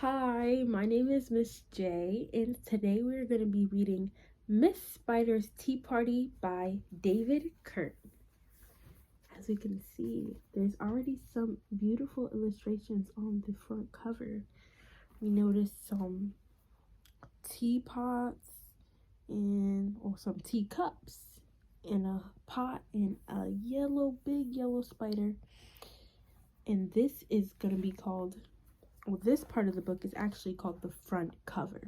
Hi, my name is Ms.J, and today we're going to be reading Miss Spider's Tea Party by David Kirk. As you can see, there's already some beautiful illustrations on the front cover. We noticed some teapots and some teacups and a pot and a big yellow spider. And this is going to be called, this part of the book is actually called the front cover.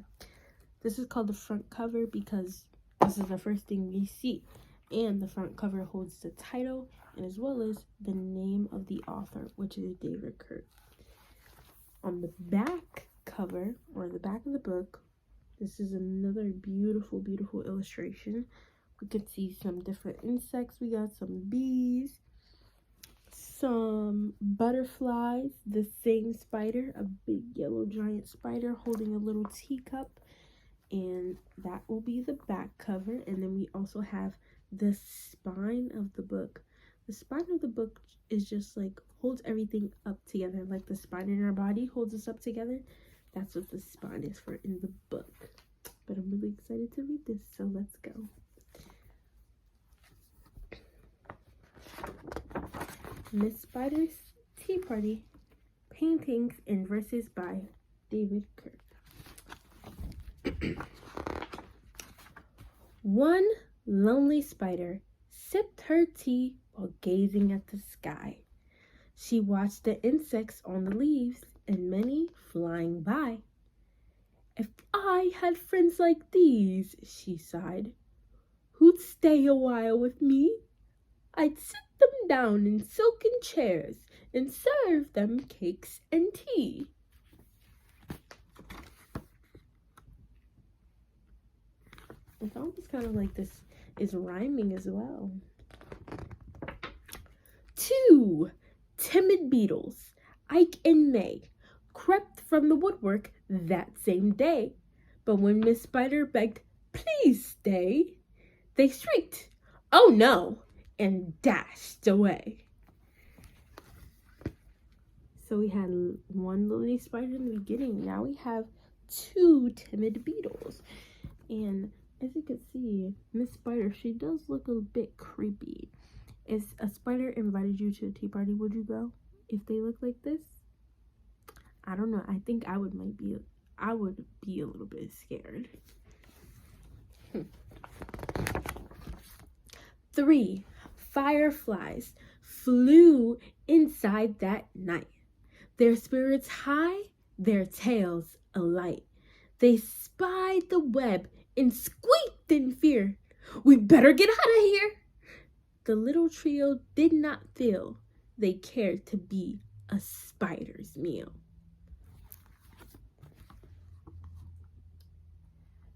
This is called the front cover because this is the first thing we see. And the front cover holds the title and as well as the name of the author, which is David Kirk. On the back cover, or the back of the book, this is another beautiful, beautiful illustration. We can see some different insects. We got some bees, some butterflies, the same spider, a big yellow giant spider holding a little teacup, and that will be the back cover. And then we also have the spine of the book. The spine of the book is just like holds everything up together, like the spine in our body holds us up together. That's what the spine is for in the book. But I'm really excited to read this, so let's go. Miss Spider's Tea Party, Paintings and Verses by David Kirk. One lonely spider sipped her tea while gazing at the sky. She watched the insects on the leaves and many flying by. If I had friends like these, she sighed, who'd stay a while with me, I'd sit them down in silken chairs and serve them cakes and tea. It's almost kind of like this is rhyming as well. Two timid beetles, Ike and May, crept from the woodwork that same day. But when Miss Spider begged, please stay, they shrieked, oh no, and dashed away. So we had one lonely spider in the beginning. Now we have two timid beetles. And as you can see, Miss Spider, she does look a bit creepy. If a spider invited you to a tea party, would you go? If they look like this? I don't know. I think I would be a little bit scared. 3 fireflies flew inside that night. Their spirits high, their tails alight. They spied the web and squeaked in fear. We better get out of here. The little trio did not feel they cared to be a spider's meal.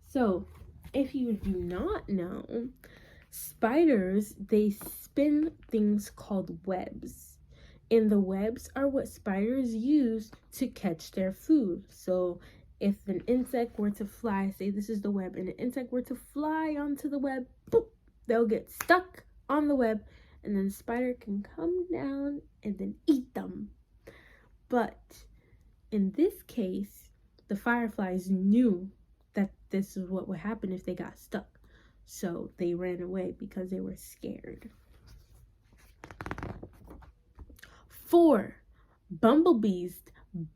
So, if you do not know, spiders, they spin things called webs. And the webs are what spiders use to catch their food. So, if an insect were to fly, say this is the web, and an insect were to fly onto the web, boop, they'll get stuck on the web, and then the spider can come down and then eat them. But in this case, the fireflies knew that this is what would happen if they got stuck. So they ran away because they were scared. 4 bumblebees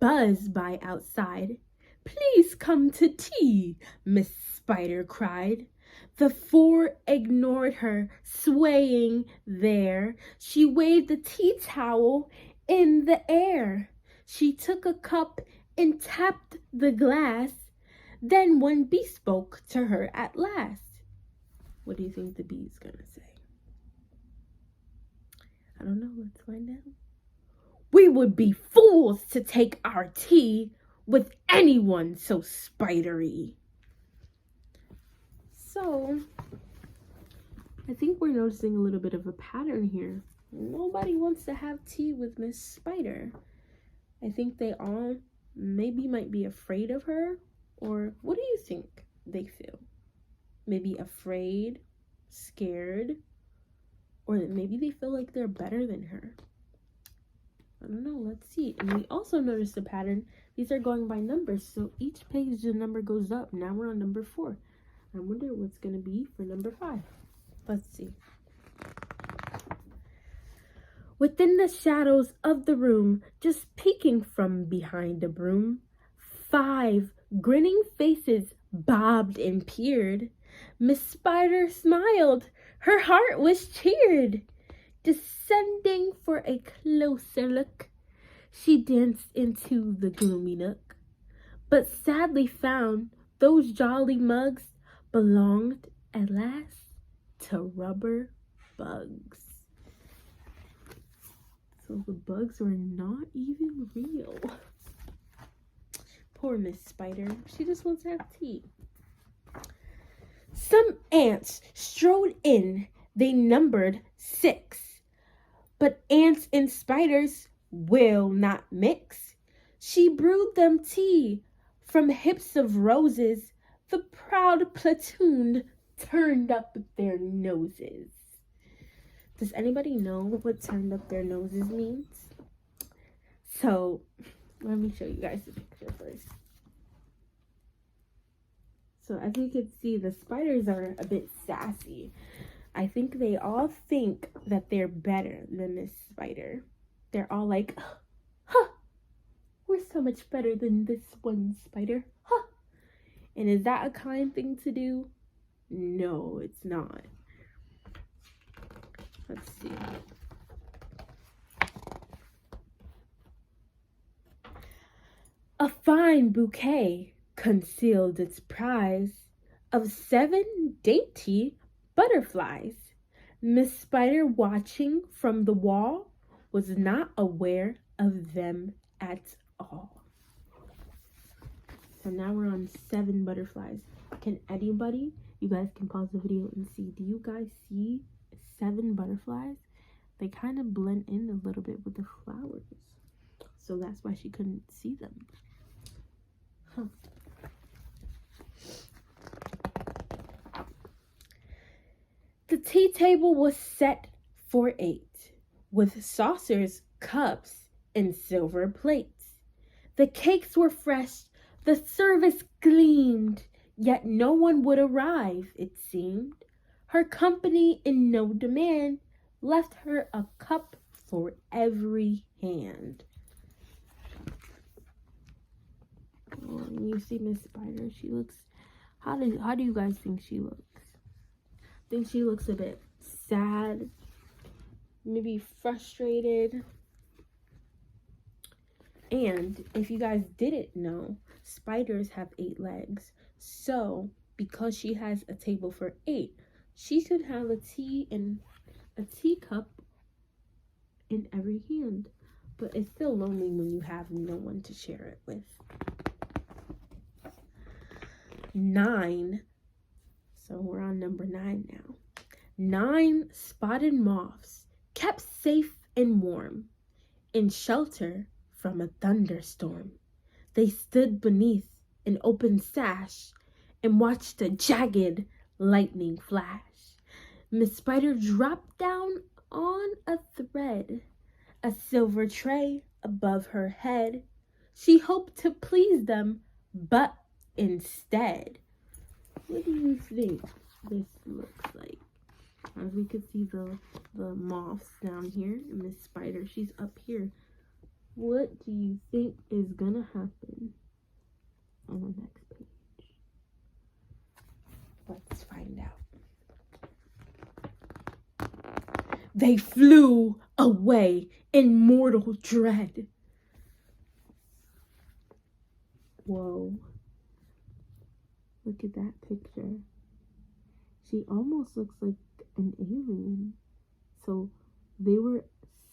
buzzed by outside. Please come to tea, Miss Spider cried. The 4 ignored her, swaying there. She waved the tea towel in the air. She took a cup and tapped the glass. Then one bee spoke to her at last. What do you think the bee's gonna say? I don't know. Let's find out. We would be fools to take our tea with anyone so spidery. So, I think we're noticing a little bit of a pattern here. Nobody wants to have tea with Miss Spider. I think they all maybe might be afraid of her. Or what do you think they feel? Maybe afraid, scared, or maybe they feel like they're better than her. I don't know. Let's see. And we also noticed a pattern. These are going by numbers. So each page the number goes up. Now we're on number 4. I wonder what's going to be for number 5. Let's see. Within the shadows of the room, just peeking from behind a broom, 5 grinning faces bobbed and peered. Miss Spider smiled. Her heart was cheered. Descending for a closer look, she danced into the gloomy nook, but sadly found those jolly mugs belonged at last to rubber bugs. So the bugs were not even real. Poor Miss Spider. She just wants to have tea. Some ants strode in. They numbered 6. But ants and spiders will not mix. She brewed them tea from hips of roses. The proud platoon turned up their noses. Does anybody know what turned up their noses means? So, let me show you guys the picture first. So, as you can see, the spiders are a bit sassy. I think they all think that they're better than this spider. They're all like, huh, we're so much better than this one spider, huh. And is that a kind thing to do? No, it's not. Let's see. A fine bouquet concealed its prize of 7 dainty butterflies. Miss Spider, watching from the wall, was not aware of them at all. So now we're on 7 butterflies. Can anybody, you guys can pause the video and see, do you guys see 7 butterflies? They kind of blend in a little bit with the flowers. So that's why she couldn't see them. Huh. The tea table was set for 8, with saucers, cups, and silver plates. The cakes were fresh, the service gleamed, yet no one would arrive, it seemed. Her company in no demand left her a cup for every hand. Oh, you see Miss Spider, she looks, how do you guys think she looks? I think she looks a bit sad, maybe frustrated. And if you guys didn't know, spiders have 8 legs. So because she has a table for 8, she should have a teacup in every hand. But it's still lonely when you have no one to share it with. 9. So we're on number 9 now. 9 spotted moths, kept safe and warm, in shelter from a thunderstorm. They stood beneath an open sash and watched a jagged lightning flash. Miss Spider dropped down on a thread, a silver tray above her head. She hoped to please them, but instead, what do you think this looks like? As we could see the moths down here, and Miss Spider, she's up here. What do you think is gonna happen on the next page? Let's find out. They flew away in mortal dread. Whoa. Look at that picture. She almost looks like an alien. So they were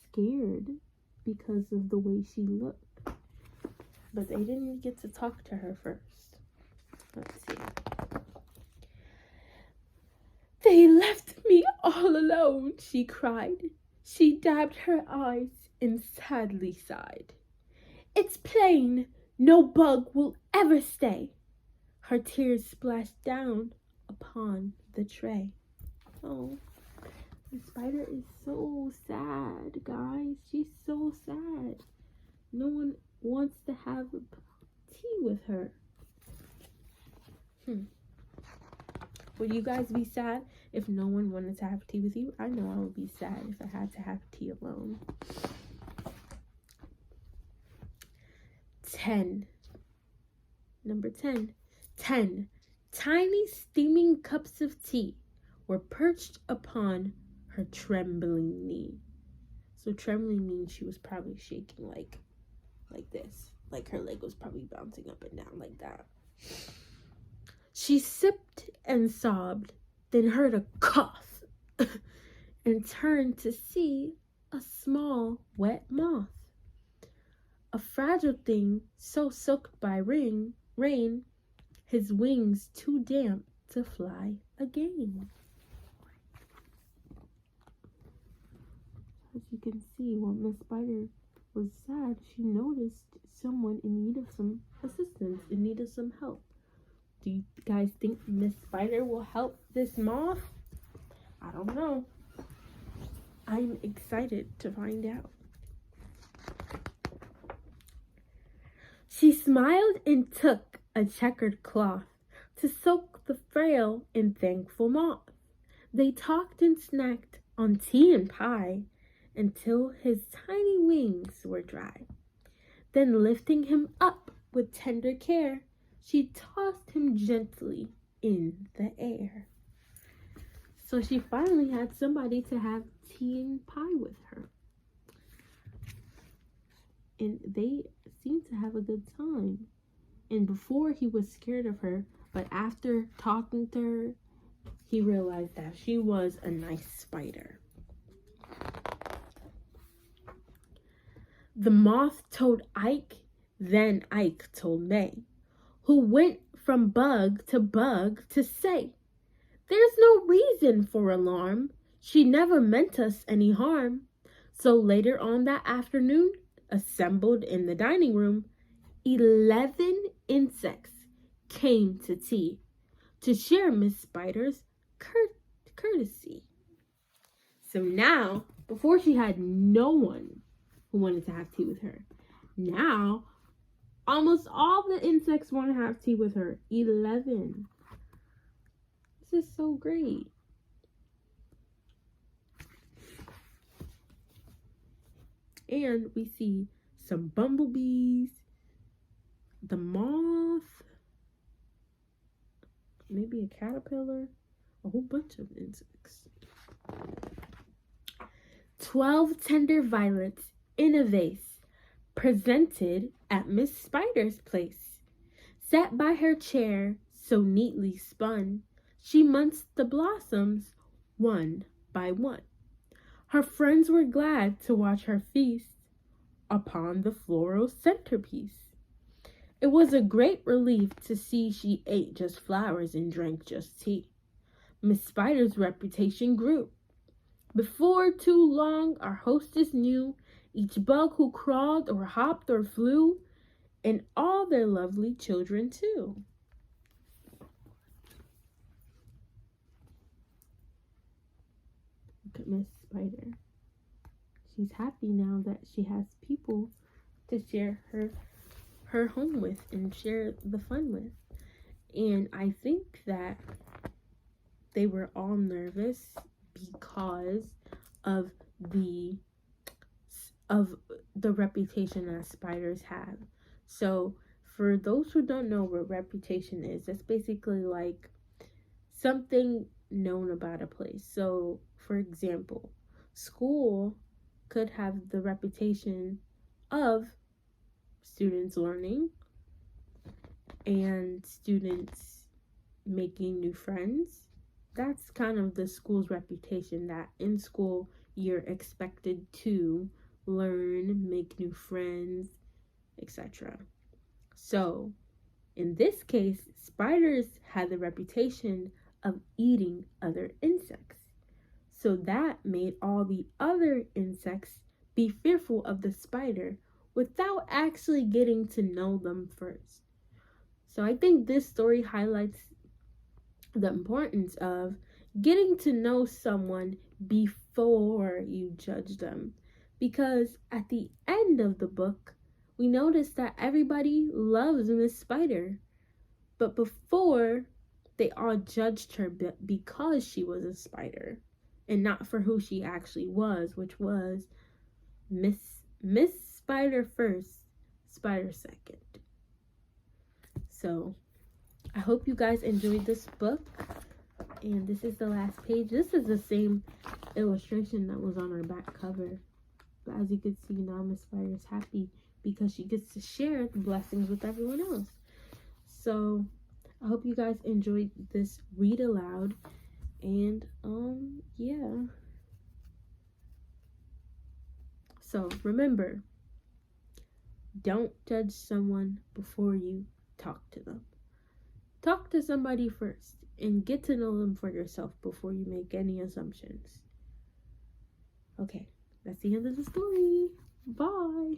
scared because of the way she looked. But they didn't get to talk to her first. Let's see. They left me all alone, she cried. She dabbed her eyes and sadly sighed. It's plain no bug will ever stay. Her tears splashed down upon the tray. Oh, The spider is so sad, guys. She's so sad. No one wants to have tea with her. Would you guys be sad if no one wanted to have tea with you? I know I would be sad if I had to have tea alone. 10. Number 10. 10. Tiny steaming cups of tea were perched upon her trembling knee. So trembling means she was probably shaking like this. Like her leg was probably bouncing up and down like that. She sipped and sobbed, then heard a cough and turned to see a small wet moth. A fragile thing so soaked by rain, his wings too damp to fly again. As you can see, while Miss Spider was sad, she noticed someone in need of some assistance, in need of some help. Do you guys think Miss Spider will help this moth? I don't know. I'm excited to find out. She smiled and took a checkered cloth to soak the frail and thankful moth. They talked and snacked on tea and pie until his tiny wings were dry. Then lifting him up with tender care, she tossed him gently in the air. So she finally had somebody to have tea and pie with her. And they seemed to have a good time. And before he was scared of her, but after talking to her, he realized that she was a nice spider. The moth told Ike, then Ike told May, who went from bug to say, "There's no reason for alarm. She never meant us any harm." So later on that afternoon, assembled in the dining room, 11 insects came to tea to share Miss Spider's courtesy. So now, before she had no one who wanted to have tea with her, now almost all the insects want to have tea with her. 11. This is so great. And we see some bumblebees, the moth, maybe a caterpillar, a whole bunch of insects. 12 tender violets in a vase, presented at Miss Spider's place. Sat by her chair, so neatly spun, she munched the blossoms one by one. Her friends were glad to watch her feast upon the floral centerpiece. It was a great relief to see she ate just flowers and drank just tea. Miss Spider's reputation grew. Before too long, our hostess knew each bug who crawled or hopped or flew, and all their lovely children too. Look at Miss Spider. She's happy now that she has people to share her home with and share the fun with. And I think that they were all nervous because of the reputation that spiders have. So for those who don't know what reputation is, that's basically like something known about a place. So for example, school could have the reputation of students learning and students making new friends. That's kind of the school's reputation, that in school you're expected to learn, make new friends, etc. So in this case, spiders had the reputation of eating other insects. So that made all the other insects be fearful of the spider without actually getting to know them first. So I think this story highlights the importance of getting to know someone before before you judge them. Because at the end of the book, we notice that everybody loves Miss Spider. But before, they all judged her because she was a spider and not for who she actually was, which was Miss Spider first, Spider second. So I hope you guys enjoyed this book. And this is the last page. This is the same illustration that was on our back cover. But as you can see now, Miss Spider is happy because she gets to share the blessings with everyone else. So I hope you guys enjoyed this read aloud. And yeah. So remember, don't judge someone before you talk to them. Talk to somebody first and get to know them for yourself before you make any assumptions. Okay, that's the end of the story. Bye.